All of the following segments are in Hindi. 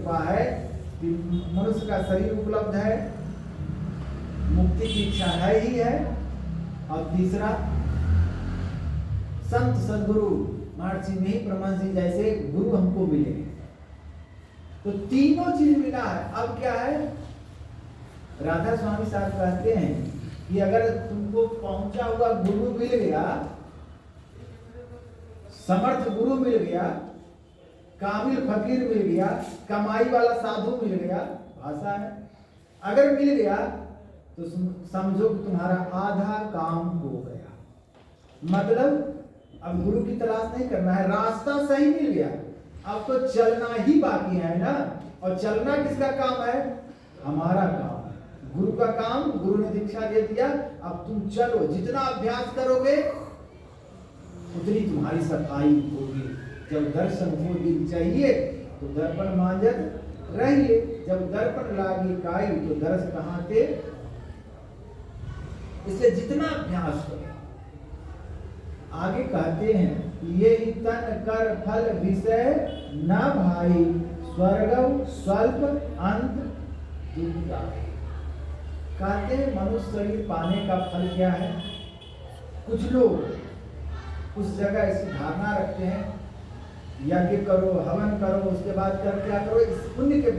कृपा है कि मनुष्य का शरीर उपलब्ध है, मुक्ति की इच्छा है ही है, और तीसरा संत सदगुरु महर्षि नहीं परमहंस जी जैसे गुरु हमको मिले। तो तीनों चीज मिला है। अब क्या है, राधा स्वामी साहब कहते हैं कि अगर तुमको पहुंचा हुआ गुरु मिल गया, समर्थ गुरु मिल गया, कामिल फकीर मिल गया, कमाई वाला साधु मिल गया, भाषा है, अगर मिल गया तो समझो कि तुम्हारा आधा काम हो गया। मतलब अब गुरु की तलाश नहीं करना है, रास्ता सही मिल गया, अब तो चलना ही बाकी है ना। और चलना किसका काम है? हमारा काम है। गुरु का काम, गुरु ने दीक्षा दे दिया, अब तुम चलो, जितना अभ्यास करोगे उतनी तुम्हारी सफाई होगी। जब दर्शन हो दिन चाहिए तो दर्पण मांजत रहिए, जब दर्पण लागी काई तो दर्श कहाँ थे। इसलिए जितना अभ्यास करो। आगे कहते हैं ये ही तन कर फल विषय न भाई, स्वर्ग स्वल्प अंत दुखदाई। कहते हैं मनुष्य शरीर पाने का फल क्या है? कुछ लोग उस जगह ऐसी धारणा रखते हैं, यज्ञ करो, हवन करो, उसके बाद कर क्या करो, इस पुण्य के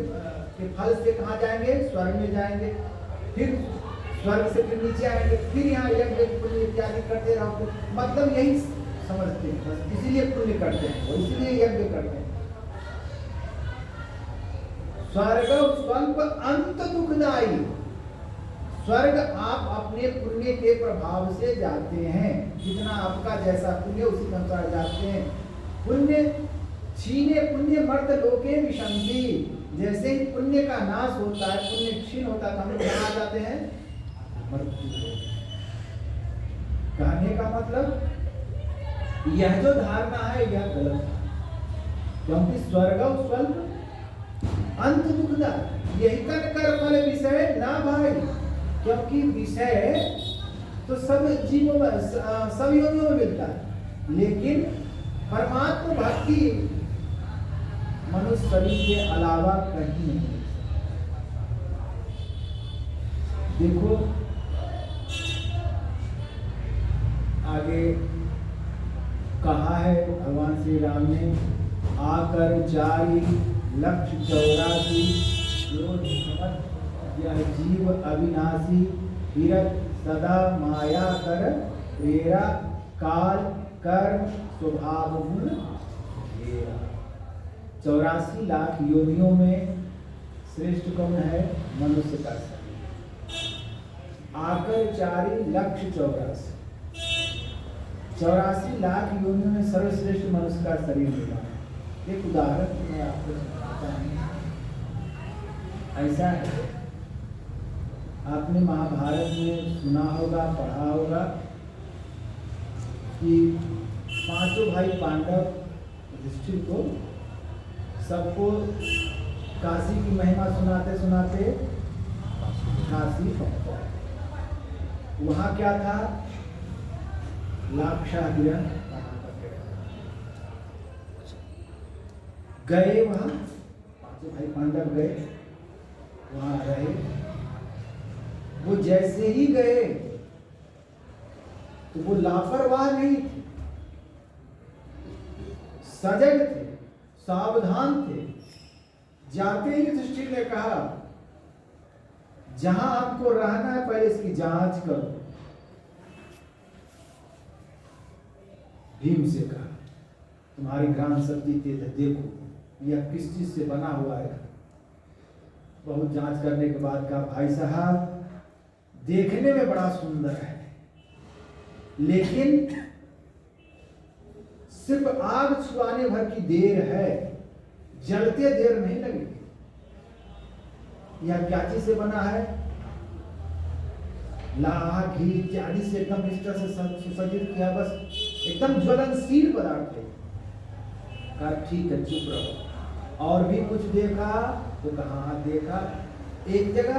फल से कहाँ जाएंगे? स्वर्ग में जाएंगे, फिर स्वर्ग से फिर नीचे आएंगे, फिर यहाँ यज्ञ पुण्य इत्यादि करते रहो। मतलब यही समझते हैं, बस इसीलिए पुण्य करते हैं, और इसीलिए यज्ञ करते हैं। स्वर्ग स्वल्प अंत दुखदाई। स्वर्ग आप अपने पुण्य के प्रभाव से जाते हैं, जितना आपका जैसा पुण्य उसी अनुसार जाते हैं। पुण्य छीने पुण्य मर्द लोके विशंति। जैसे ही पुण्य का नाश होता है, पुण्य क्षीण होता है, तो हम लोग कहाँ जाते हैं? मृत्यु। कहने का मतलब यह जो धारणा है यह गलत है, क्योंकि स्वर्ग स्वल्प अंत दुखदाई। यही तक कर फल विषय ना भाई, क्योंकि विषय तो सब जीवों में, सब योनियों में मिलता है, लेकिन परमात्मा भक्ति मनुष्य शरीर के अलावा कहीं नहीं। देखो आगे कहा है भगवान श्री राम ने, आकर जारी लक्ष्य 84 यह जीव अविनाशी, फिरत सदा माया कर प्रेरा, काल कर स्वभाव मूल घेरा। 84 लाख योनियों में श्रेष्ठ कौन है? मनुष्य का शरीर। आकर जारी लक्ष्य 84 लाख योनियों में सर्वश्रेष्ठ मनुष्य का शरीर मिला है। एक उदाहरण मैं आपको सुनाता हूँ। ऐसा है, आपने महाभारत में सुना होगा, पढ़ा होगा कि पांचों भाई पांडव युधिष्ठिर को सबको काशी की महिमा सुनाते सुनाते काशी पहुंचा। वहां क्या था? लाक्षागृह गए, वहां पांचों भाई पांडव गए, वहां रहे। वो जैसे ही गए तो वो लापरवाह नहीं थे, सजग थे, सावधान थे। जाते ही युधिष्ठिर ने कहा, जहां आपको रहना है पहले इसकी जांच करो। भीम से कहा, तुम्हारी घ्राण शक्ति तेज है, देखो यह किस चीज से बना हुआ है। बहुत जांच करने के बाद कहा, भाई साहब देखने में बड़ा सुंदर है, लेकिन सिर्फ आग छुआने भर की देर है, जलते देर नहीं लगेगी। यह क्या चीज से बना है? लाह घी इत्यादि से एकदम निष्ठा से सुसज्जित किया, बस एकदम ज्वलनशील पदार्थ है। कहा ठीक है, चुप रहो। और भी कुछ देखा तो कहा देखा, एक जगह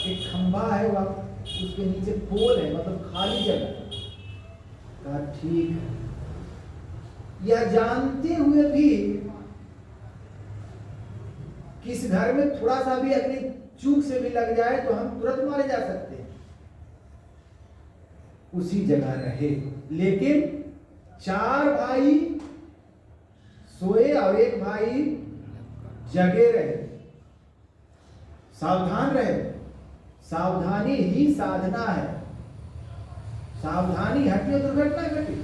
एक खंभा है, वह उसके नीचे पोल है, मतलब खाली जगह। कहा ठीक है। यह जानते हुए भी किस घर में थोड़ा सा भी अग्नि चूक से भी लग जाए तो हम तुरंत मारे जा सकते हैं, उसी जगह रहे। लेकिन 4 भाई सोए और 1 भाई जगे रहे, सावधान रहे। सावधानी ही साधना है। सावधानी हटी और दुर्घटना घटी।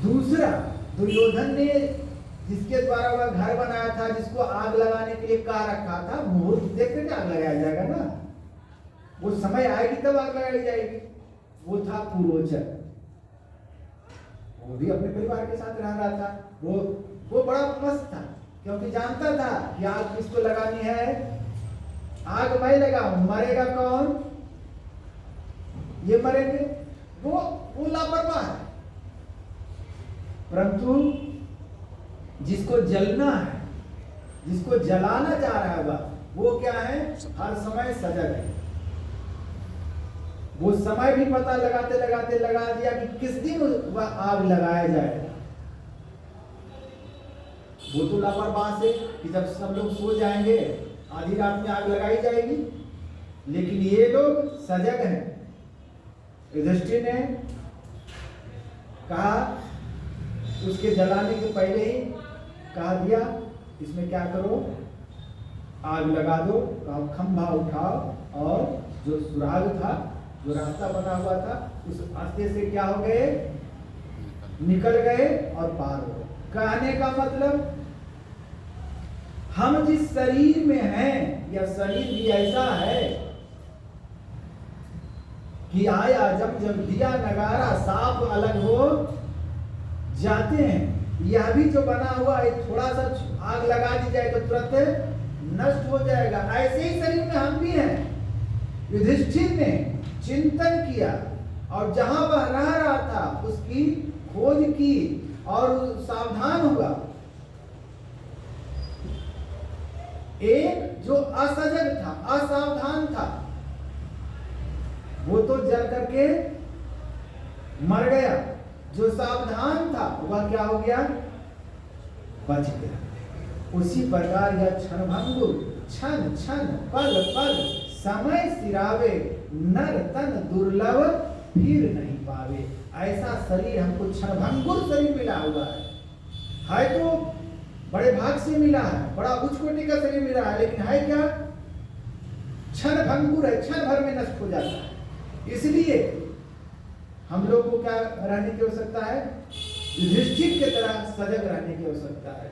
दूसरा, दुर्योधन ने जिसके द्वारा वह घर बनाया था, जिसको आग लगाने के लिए कहा रखा था, मुहूर्त देख कर आग लगाया जाएगा ना, वो समय आएगी तब आग लगाई जाएगी। वो था पुरोचन, वो भी अपने परिवार के साथ रह रहा था। वो बड़ा मस्त था, क्योंकि जानता था कि आग किसको लगानी है। आग मैं लगाऊं, मरेगा कौन? ये मरेंगे। वो लापरवाह है। परंतु जिसको जलना है, जिसको जलाना चाह रहा है, वो क्या है? हर समय सजग है। वो समय भी पता लगाते लगाते लगा दिया कि किस दिन वह आग लगाया जाएगा। वो तो लापरवाह से कि जब सब लोग सो जाएंगे आधी रात में आग लगाई जाएगी, लेकिन ये लोग सजग हैं। युधिष्ठिर ने कहा, उसके जलाने के पहले ही कहा दिया, इसमें क्या करो, आग लगा दो, खंभा उठाओ और जो सुराग था, जो रास्ता बना हुआ था, उस रास्ते से क्या हो गए? निकल गए और पार हो गए। कहने का मतलब, हम जिस शरीर में हैं, यह शरीर भी ऐसा है कि आया जब दिया नगारा साफ अलग हो जाते हैं। यह भी जो बना हुआ है, थोड़ा सा आग लगा दी जाए तो तुरंत नष्ट हो जाएगा। ऐसे ही शरीर में हम भी हैं। युधिष्ठिर ने चिंतन किया और जहां वह रह रहा था उसकी खोज की और सावधान हुआ। एक जो असजग था, असावधान था, वो तो जल करके मर गया। जो सावधान था वह क्या हो गया? बच गया। उसी प्रकार यह क्षणभंगुर, क्षण क्षण पल पल समय सिरावे, नर तन दुर्लभ फिर नहीं पावे। ऐसा शरीर हमको क्षणभंगुर शरीर मिला हुआ है तो बड़े भाग से मिला है, बड़ा उच्च कोटि का शरीर मिला है, लेकिन है क्या? क्षणभंगुर है, क्षण भर में नष्ट हो जाता है। इसलिए हम लोग को क्या रहने की आवश्यकता है? युधिष्ठिर की तरह सजग रहने की आवश्यकता है।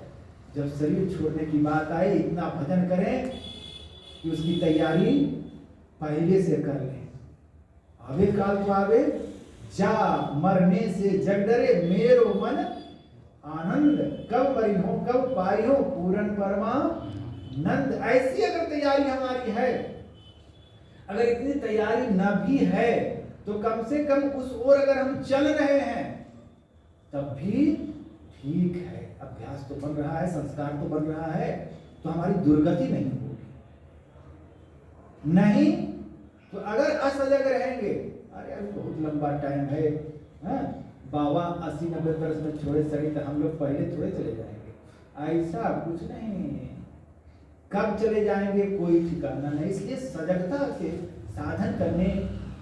जब शरीर छोड़ने की बात आए, इतना भजन करें कि उसकी तैयारी पहले से कर लें। आवे काल तो आवे, जा मरने से जग डरे, मेरो मन आनंद, कब मरी हो कब पाई हो पूरन परमानंद। ऐसी अगर तैयारी हमारी है, अगर इतनी तैयारी न भी है, तो कम से कम उस ओर अगर हम चल रहे हैं तब भी ठीक है। अभ्यास तो बन रहा है, संस्कार तो बन रहा है, तो हमारी दुर्गति नहीं होगी। नहीं तो अगर असजग रहेंगे, अरे अभी बहुत लंबा टाइम है, बाबा 80-90 वर्ष में छोड़े शरीर, तो हम लोग पहले थोड़े चले जाएंगे। ऐसा कुछ नहीं, कब चले जाएंगे कोई ठिकाना नहीं। इसलिए सजगता से साधन करने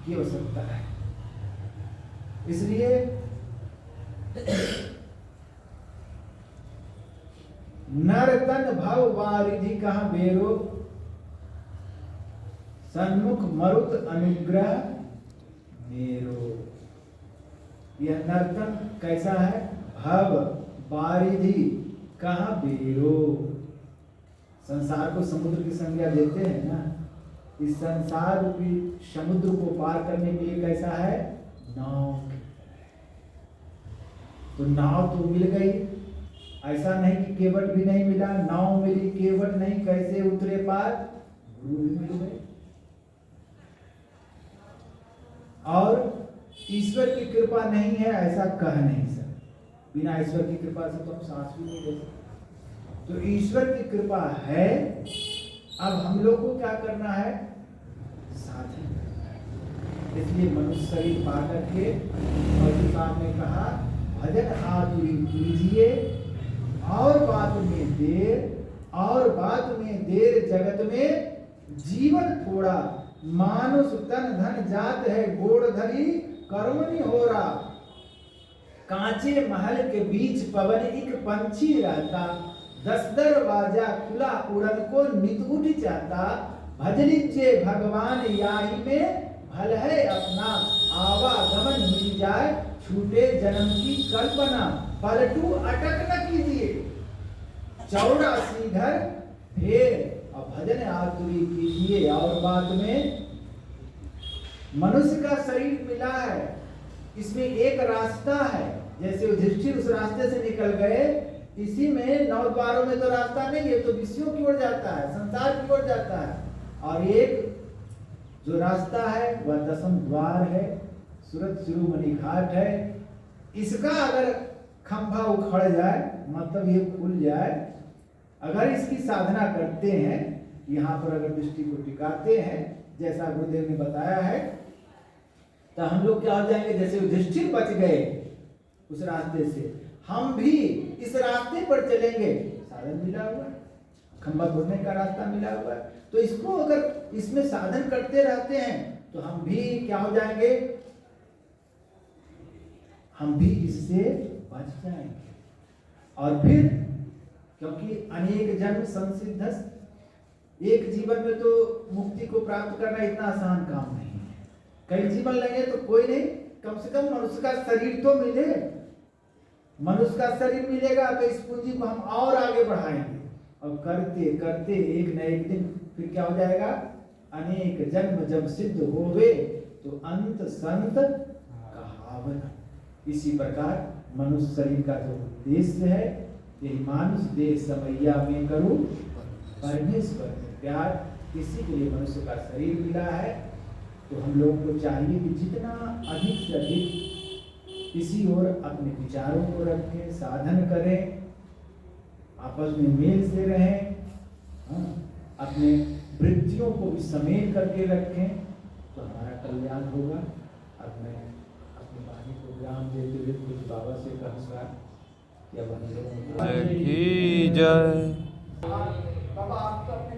की आवश्यकता है। इसलिए नर तन भव वारिधि कहा बेरो, सन्मुख मरुत अनुग्रह मेरो। यह नर्तन कैसा है? भव वारिधि कहा बेरो। संसार को समुद्र की संज्ञा देते हैं ना, इस संसार की समुद्र को पार करने के लिए कैसा है? नाव। तो नाव तो मिल गई, ऐसा नहीं कि केवट भी नहीं मिला, नाव मिली, केवट नहीं, कैसे उतरे पार? गुरु भी मिल गए। और ईश्वर की कृपा नहीं है ऐसा कह नहीं सकते। बिना ईश्वर की कृपा से तो हम सांस भी नहीं ले सकते। तो ईश्वर की कृपा है। अब हम लोग को क्या करना है? साधन। इसलिए मनुष्य शरीर पाकर के और साहब ने कहा, भजन आतुरी कीजिए और बात में देर और बात में देर जगत में जीवन थोड़ा, मानुष तन धन जात है गोड़ धरी कर्म नहीं हो रहा। कांचे महल के बीच पवन एक पंछी रहता, 10 दरवाजा खुला उड़न को नित उठ जाता। भज लीजिए भगवान याही में भल है अपना, आवागमन मिल जाए छूटे जन्म की कल्पना। पलटू अटक न कीजिए 84 घर फिर और भजन आतुरी कीजिए। और बात में मनुष्य का शरीर मिला है, इसमें एक रास्ता है। जैसे युधिष्ठिर उस रास्ते से निकल गए, इसी में 9 द्वारों में तो रास्ता नहीं है, तो विषयों की ओर जाता है, संसार की ओर जाता है। और एक जो रास्ता है वह 10वां द्वार है, सूरत शिरोमणि घाट है। इसका अगर खंभा उखड़ जाए, मतलब ये खुल जाए, अगर इसकी साधना करते हैं, यहाँ पर अगर दृष्टि को टिकाते हैं जैसा गुरुदेव ने बताया है, तो हम लोग क्या हो जाएंगे। जैसे युधिष्ठिर बच गए उस रास्ते से, हम भी इस रास्ते पर चलेंगे। साधन मिला हुआ है, खंभा तोड़ने का रास्ता मिला हुआ है, तो इसको अगर इसमें साधन करते रहते हैं तो हम भी क्या हो जाएंगे, हम भी इससे बच जाएंगे। और फिर क्योंकि अनेक जन्म संसिद्धस, एक जीवन में तो मुक्ति को प्राप्त करना इतना आसान काम नहीं है। कई जीवन लगे तो कोई नहीं, कम से कम मनुष्य का शरीर तो मिले। मनुष्य का शरीर मिलेगा तो इस पूंजी को हम और आगे बढ़ाएंगे, और करते करते एक न एक दिन फिर क्या हो जाएगा, अनेक जन्म जब सिद्ध होवे तो अंत संत कहावन। इसी प्रकार मनुष्य शरीर का जो उद्देश्य है, यही मानुष देह समैया में करूं परमेश्वर में प्यार। इसी के लिए मनुष्य का शरीर मिला है। तो हम लोगों को चाहिए कि जितना अधिक से अधिक इसी ओर अपने विचारों को रखें, साधन करें, आपस में मेल से रहें, अपने वृत्तियों को भी समेट करके रखें, तो हमारा कल्याण होगा। अब मैं अपनी वाणी को विराम देते हुए कुछ बाबा से कहूँगा कि अब हम लोगों को जय।